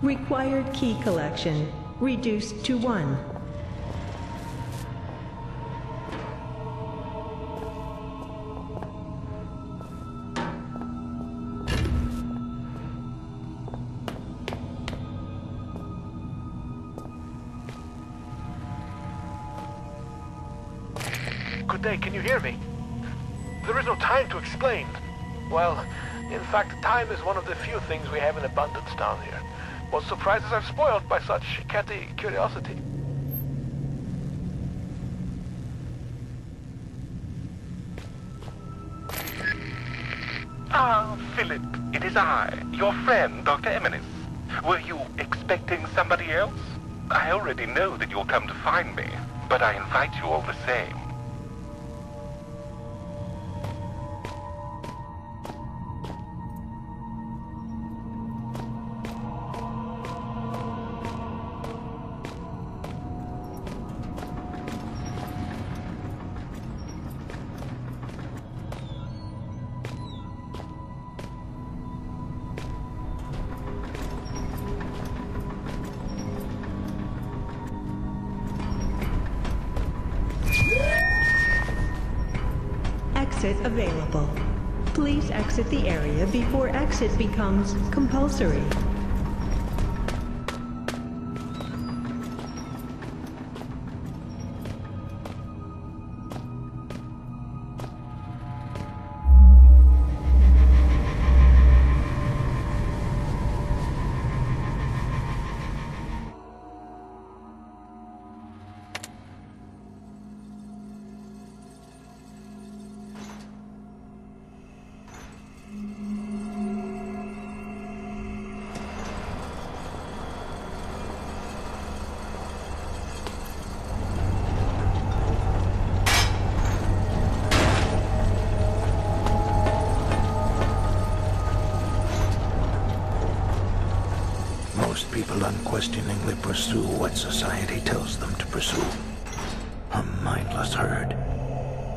Required key collection reduced to 1. Good day, can you hear me? There is no time to explain. Well, in fact, time is one of the few things we have in abundance down here. What surprises are spoiled by such catty curiosity. Ah, Philip, it is I, your friend, Dr. Eminis. Were you expecting somebody else? I already know that you'll come to find me, but I invite you all the same. Exit available. Please exit the area before exit becomes compulsory. People unquestioningly pursue what society tells them to pursue. A mindless herd.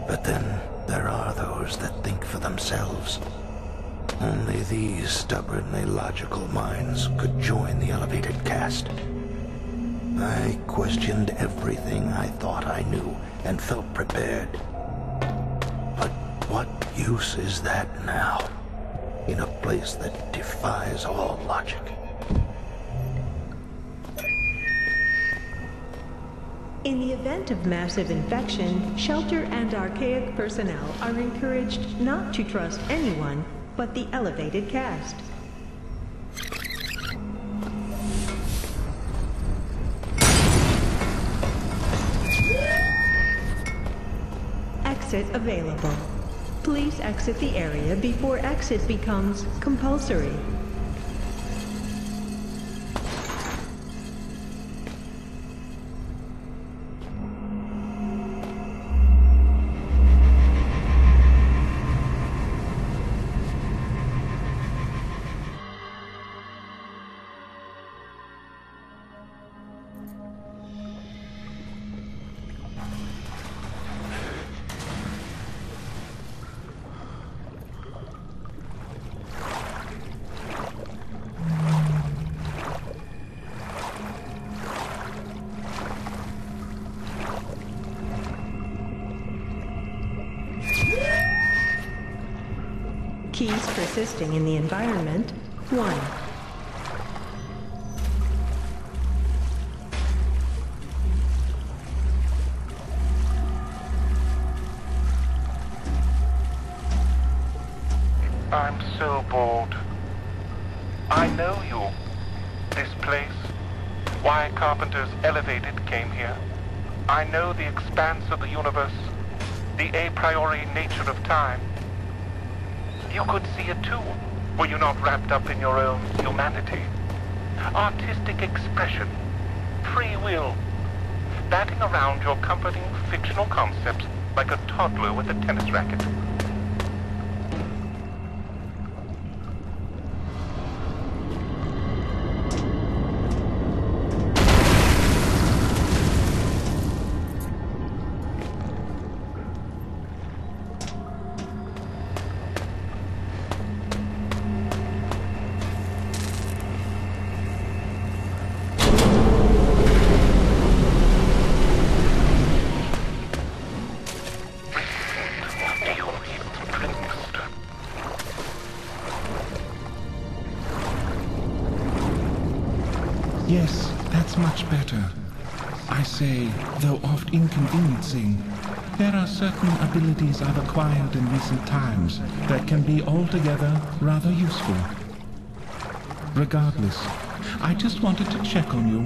But then there are those that think for themselves. Only these stubbornly logical minds could join the elevated caste. I questioned everything I thought I knew and felt prepared. But what use is that now? In a place that defies all logic. In the event of massive infection, Shelter and Archaic personnel are encouraged not to trust anyone but the elevated caste. Exit available. Please exit the area before exit becomes compulsory. Keys persisting in the environment, 1. I'm so bored. I know you. This place. Why Carpenter's Elevated came here. I know the expanse of the universe. The a priori nature of time. You could see it too, were you not wrapped up in your own humanity. Artistic expression, free will, batting around your comforting fictional concepts like a toddler with a tennis racket. Yes, that's much better. I say, though oft inconveniencing, there are certain abilities I've acquired in recent times that can be altogether rather useful. Regardless, I just wanted to check on you.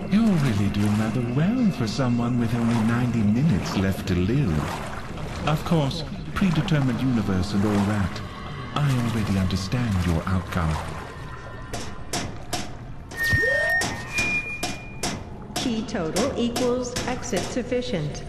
You're really doing rather well for someone with only 90 minutes left to live. Of course, predetermined universe and all that. I already understand your outcome. Key total equals exit sufficient.